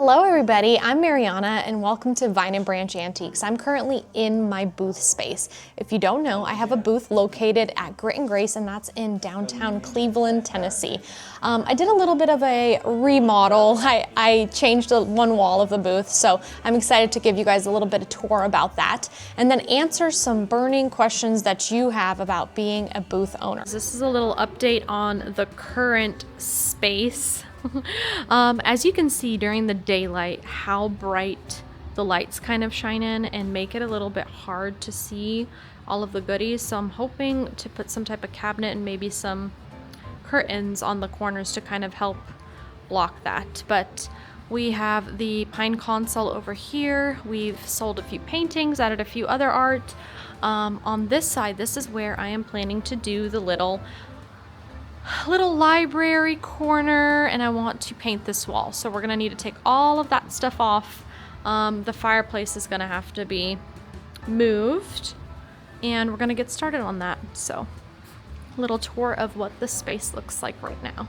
Hello everybody, I'm Mariana and welcome to Vine and Branch Antiques. I'm currently in my booth space. If you don't know, I have a booth located at Grit and Grace, and that's in downtown Cleveland, Tennessee. I did a little bit of a remodel. I changed one wall of the booth, so I'm excited to give you guys a little bit of tour about that and then answer some burning questions that you have about being a booth owner. This is a little update on the current space. As you can see during the daylight, how bright the lights kind of shine in and make it a little bit hard to see all of the goodies. So I'm hoping to put some type of cabinet and maybe some curtains on the corners to kind of help block that. But we have the pine console over here. We've sold a few paintings, added a few other art. On this side, this is where I am planning to do the little library corner, and I want to paint this wall. So we're gonna need to take all of that stuff off. The fireplace is gonna have to be moved, and we're gonna get started on that. So a little tour of what the space looks like right now.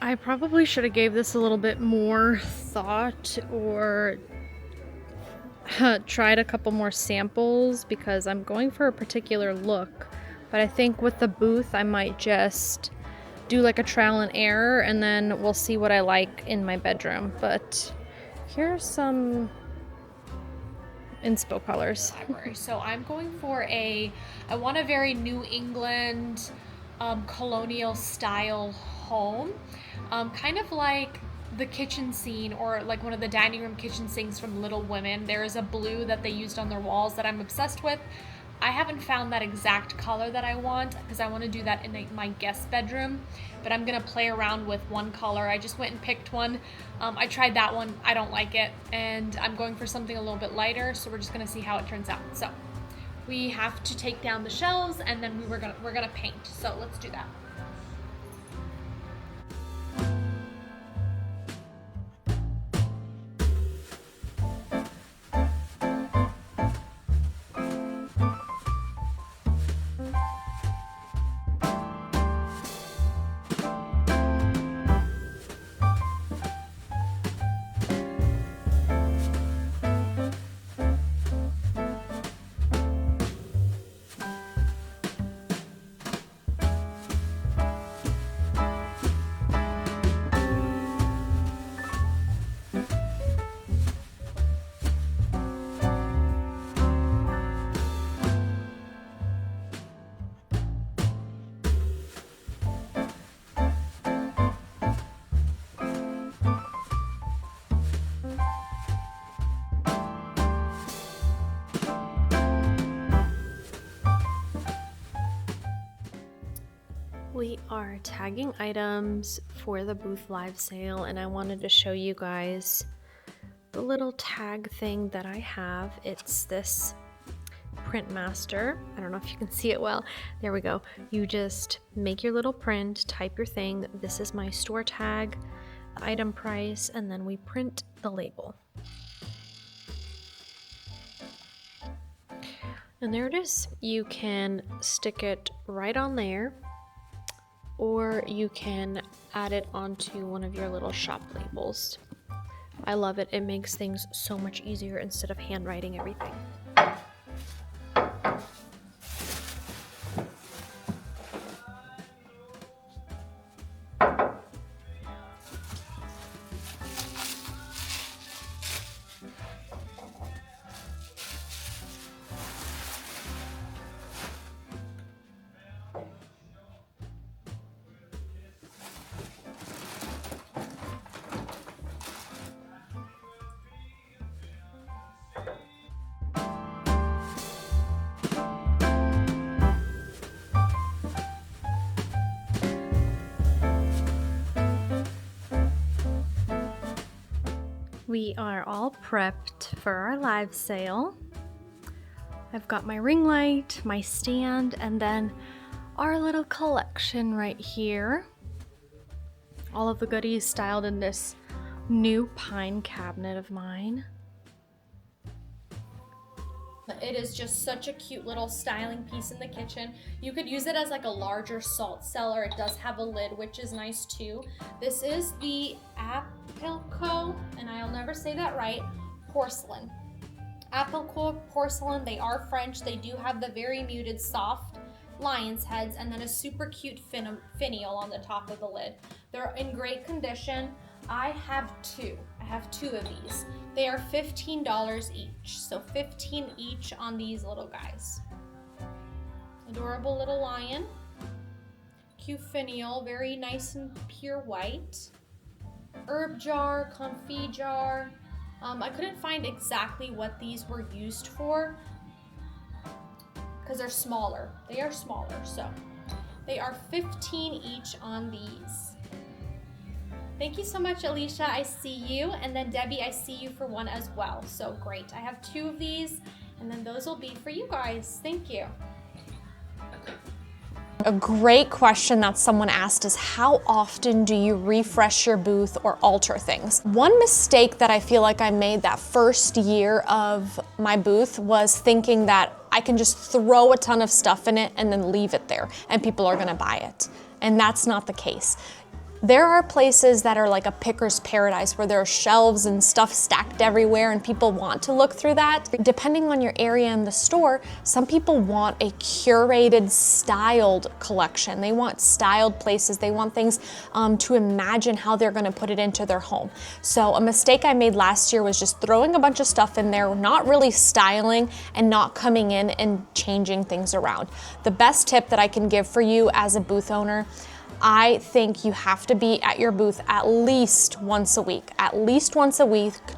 I probably should have gave this a little bit more thought or tried a couple more samples because I'm going for a particular look. But I think with the booth, I might just do like a trial and error, and then we'll see what I like in my bedroom. But here's some inspo colors. So I'm going for I want a very New England colonial style home. Kind of like the kitchen scene, or like one of the dining room kitchen sinks from Little Women. There is a blue that they used on their walls that I'm obsessed with. I haven't found that exact color that I want because I want to do that in my guest bedroom, but I'm gonna play around with one color. I just went and picked one. I tried that one, I don't like it, and I'm going for something a little bit lighter, so we're just gonna see how it turns out. So we have to take down the shelves, and then we're gonna paint. So let's do that. We are tagging items for the booth live sale, and I wanted to show you guys the little tag thing that I have. It's this print master. I don't know if you can see it well. There we go. You just make your little print, type your thing. This is my store tag, the item price, and then we print the label. And there it is. You can stick it right on there, or you can add it onto one of your little shop labels. I love it. It makes things so much easier instead of handwriting everything. We are all prepped for our live sale. I've got my ring light, my stand, and then our little collection right here. all of the goodies styled in this new pine cabinet of mine. It is just such a cute little styling piece in the kitchen. You could use it as like a larger salt cellar. It does have a lid, which is nice too. This is the Apilco, and I'll never say that right, porcelain. Apilco porcelain, they are French. They do have the very muted soft lion's heads and then a super cute finial on the top of the lid. They're in great condition. I have two of these. They are $15 each, so 15 each on these little guys. Adorable little lion, cute finial, very nice and pure white. Herb jar, comfy jar. I couldn't find exactly what these were used for because they're smaller. They are smaller, so they are 15 each on these. Thank you so much, Alicia. I see you. And then Debbie, I see you for one as well. So great. I have two of these, and then those will be for you guys. Thank you. A great question that someone asked is, how often do you refresh your booth or alter things? One mistake that I feel like I made that first year of my booth was thinking that I can just throw a ton of stuff in it and then leave it there and people are gonna buy it. And that's not the case. There are places that are like a picker's paradise where there are shelves and stuff stacked everywhere and people want to look through that. Depending on your area in the store, some people want a curated, styled collection. They want styled places. They want things to imagine how they're gonna put it into their home. So a mistake I made last year was just throwing a bunch of stuff in there, not really styling and not coming in and changing things around. The best tip that I can give for you as a booth owner, I think you have to be at your booth at least once a week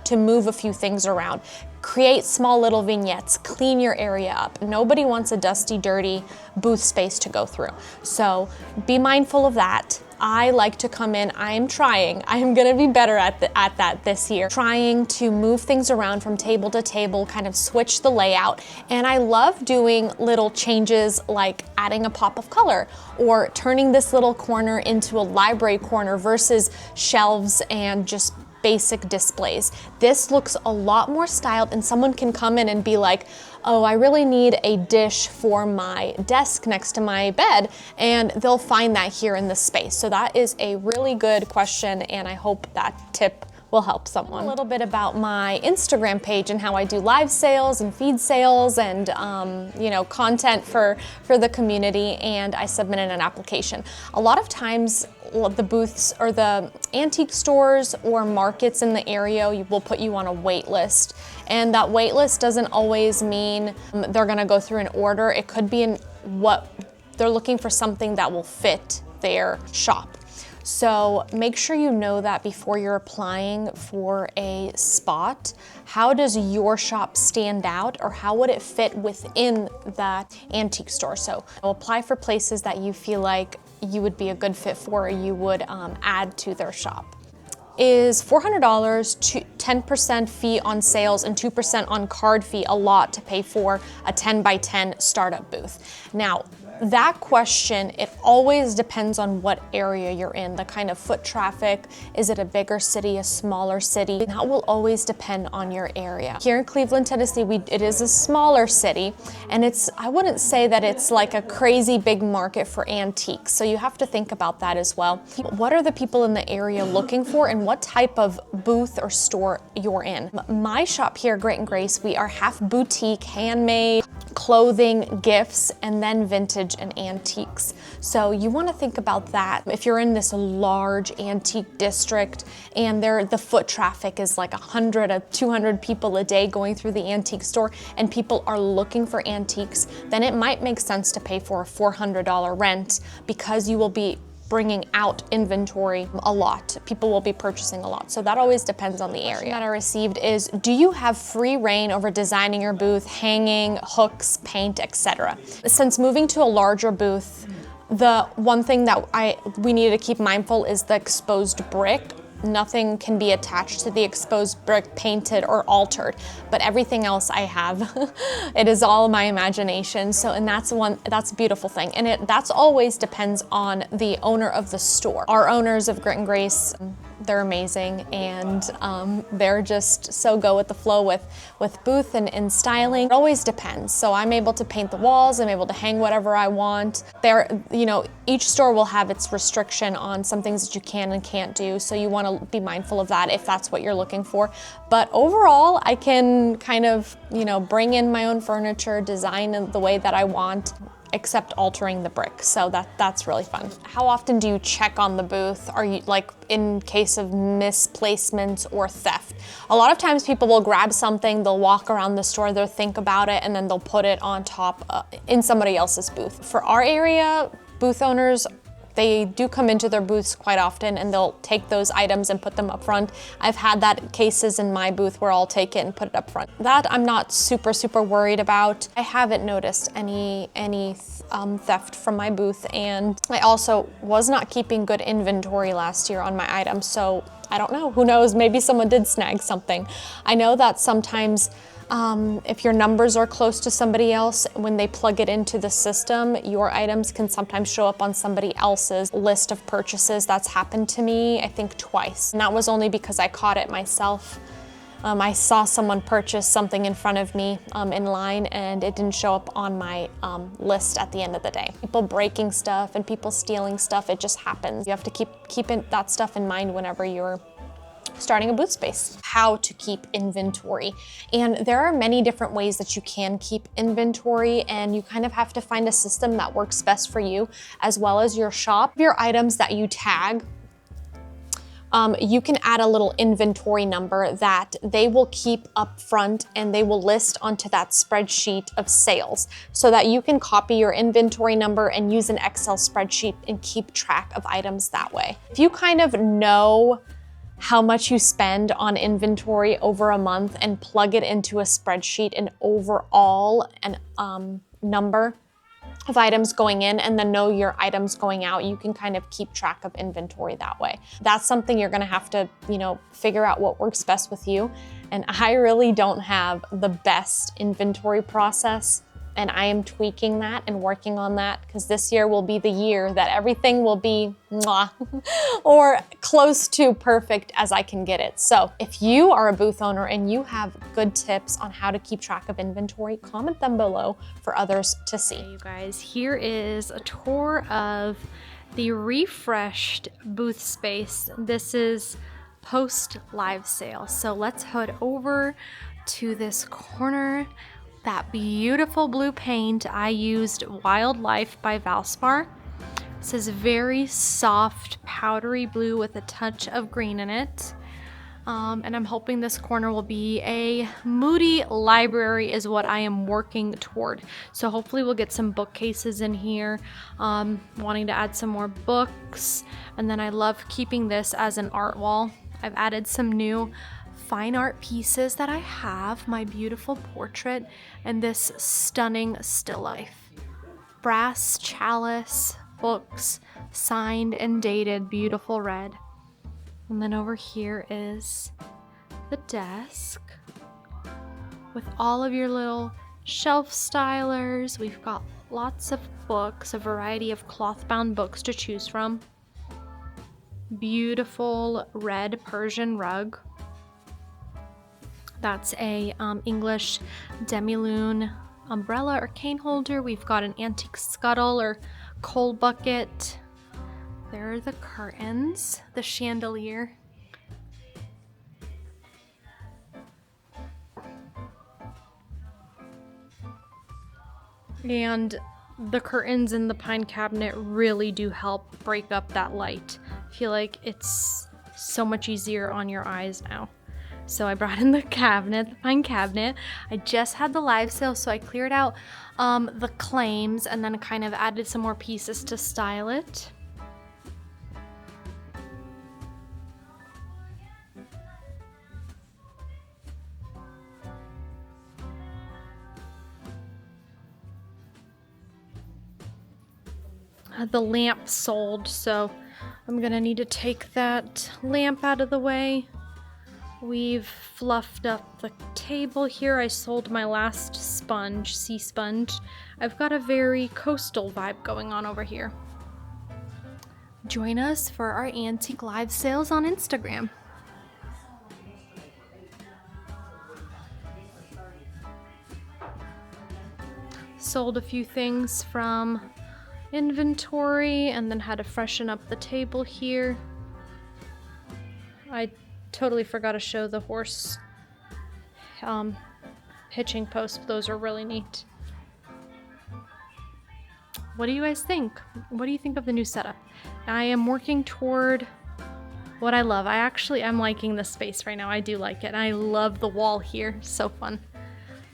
to move a few things around. Create small little vignettes, clean your area up. Nobody wants a dusty, dirty booth space to go through. So be mindful of that. I like to come in, I am gonna be better at that this year, trying to move things around from table to table, kind of switch the layout. And I love doing little changes like adding a pop of color or turning this little corner into a library corner versus shelves and just basic displays. This looks a lot more styled and someone can come in and be like, oh, I really need a dish for my desk next to my bed, and they'll find that here in this space. So that is a really good question, and I hope that tip will help someone. A little bit about my Instagram page and how I do live sales and feed sales and content for the community, and I submitted an application. A lot of times the booths or the antique stores or markets in the area will put you on a wait list, and that wait list doesn't always mean they're gonna go through an order. It could be in what they're looking for, something that will fit their shop. So make sure you know that before you're applying for a spot. How does your shop stand out, or how would it fit within that antique store? So apply for places that you feel like you would be a good fit for, or you would add to their shop. Is $400, 10% fee on sales and 2% on card fee a lot to pay for a 10 by 10 startup booth? Now, that question, it always depends on what area you're in, the kind of foot traffic. Is it a bigger city, a smaller city? That will always depend on your area. Here in Cleveland, Tennessee, it is a smaller city, and I wouldn't say that it's like a crazy big market for antiques, so you have to think about that as well. What are the people in the area looking for, and what type of booth or store you're in? My shop here, Grit and Grace, we are half boutique, handmade, clothing, gifts, and then vintage and antiques. So you want to think about that. If you're in this large antique district and the foot traffic is like 100 to 200 people a day going through the antique store and people are looking for antiques, then it might make sense to pay for a $400 rent because you will be bringing out inventory a lot. People will be purchasing a lot. So that always depends on the area. That I received is, do you have free reign over designing your booth, hanging, hooks, paint, etc.? Since moving to a larger booth, the one thing that we need to keep mindful is the exposed brick. nothing can be attached to the exposed brick, painted or altered, but everything else I have, it is all my imagination. So, and that's a beautiful thing. And that's always depends on the owner of the store. Our owners of Grit and Grace, they're amazing, and they're just so go with the flow with booth and styling. It always depends. So I'm able to paint the walls, I'm able to hang whatever I want. Each store will have its restriction on some things that you can and can't do, so you want to be mindful of that if that's what you're looking for. But overall, I can kind of, bring in my own furniture, design in the way that I want, except altering the brick. So that's really fun. How often do you check on the booth? Are you like in case of misplacements or theft? A lot of times people will grab something, they'll walk around the store, they'll think about it, and then they'll put it on top in somebody else's booth. For our area, booth owners, they do come into their booths quite often and they'll take those items and put them up front. I've had that cases in my booth where I'll take it and put it up front. That I'm not super worried about. I haven't noticed any theft from my booth, and I also was not keeping good inventory last year on my items, so I don't know, who knows, maybe someone did snag something. I know that sometimes if your numbers are close to somebody else, when they plug it into the system, your items can sometimes show up on somebody else's list of purchases. That's happened to me, I think, twice. And that was only because I caught it myself. I saw someone purchase something in front of me in line, and it didn't show up on my list at the end of the day. People breaking stuff and people stealing stuff, it just happens. You have to keep that stuff in mind whenever you're starting a booth space. How to keep inventory. And there are many different ways that you can keep inventory, and you kind of have to find a system that works best for you as well as your shop. Your items that you tag, you can add a little inventory number that they will keep up front and they will list onto that spreadsheet of sales, so that you can copy your inventory number and use an Excel spreadsheet and keep track of items that way. If you kind of know how much you spend on inventory over a month and plug it into a spreadsheet, an overall number of items going in, and then know your items going out, you can kind of keep track of inventory that way. That's something you're gonna have to, figure out what works best with you. And I really don't have the best inventory process, and I am tweaking that and working on that, because this year will be the year that everything will be mwah, or close to perfect as I can get it. So if you are a booth owner and you have good tips on how to keep track of inventory, comment them below for others to see. Hey, you guys, here is a tour of the refreshed booth space. This is post live sale. So let's head over to this corner. That beautiful blue paint, I used Wildlife by Valspar. This is very soft, powdery blue with a touch of green in it. And I'm hoping this corner will be a moody library is what I am working toward. So hopefully we'll get some bookcases in here, wanting to add some more books. And then I love keeping this as an art wall. I've added some new fine art pieces that I have, my beautiful portrait and this stunning still life. Brass chalice, books, signed and dated, beautiful red. And then over here is the desk with all of your little shelf stylers. We've got lots of books, a variety of cloth-bound books to choose from. Beautiful red Persian rug. That's a English demi-lune umbrella or cane holder. We've got an antique scuttle or coal bucket. There are the curtains, the chandelier. And the curtains in the pine cabinet really do help break up that light. I feel like it's so much easier on your eyes now. So I brought in the cabinet, the pine cabinet. I just had the live sale, so I cleared out the claims and then kind of added some more pieces to style it. The lamp sold, so I'm gonna need to take that lamp out of the way. We've fluffed up the table here. I sold my last sponge, sea sponge. I've got a very coastal vibe going on over here. Join us for our antique live sales on Instagram. Sold a few things from inventory and then had to freshen up the table here. I totally forgot to show the horse hitching posts. Those are really neat. What do you guys think? What do you think of the new setup? I am working toward what I love. I'm liking this space right now. I do like it. I love the wall here. So fun.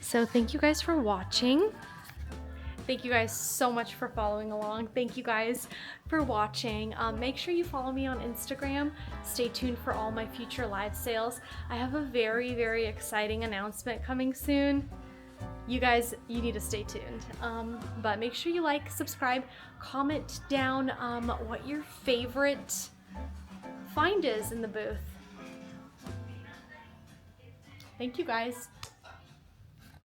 So thank you guys for watching. Thank you guys so much for following along. Thank you guys for watching. Make sure you follow me on Instagram. Stay tuned for all my future live sales. I have a very, very exciting announcement coming soon. You guys, you need to stay tuned. But make sure you like, subscribe, comment down what your favorite find is in the booth. Thank you guys.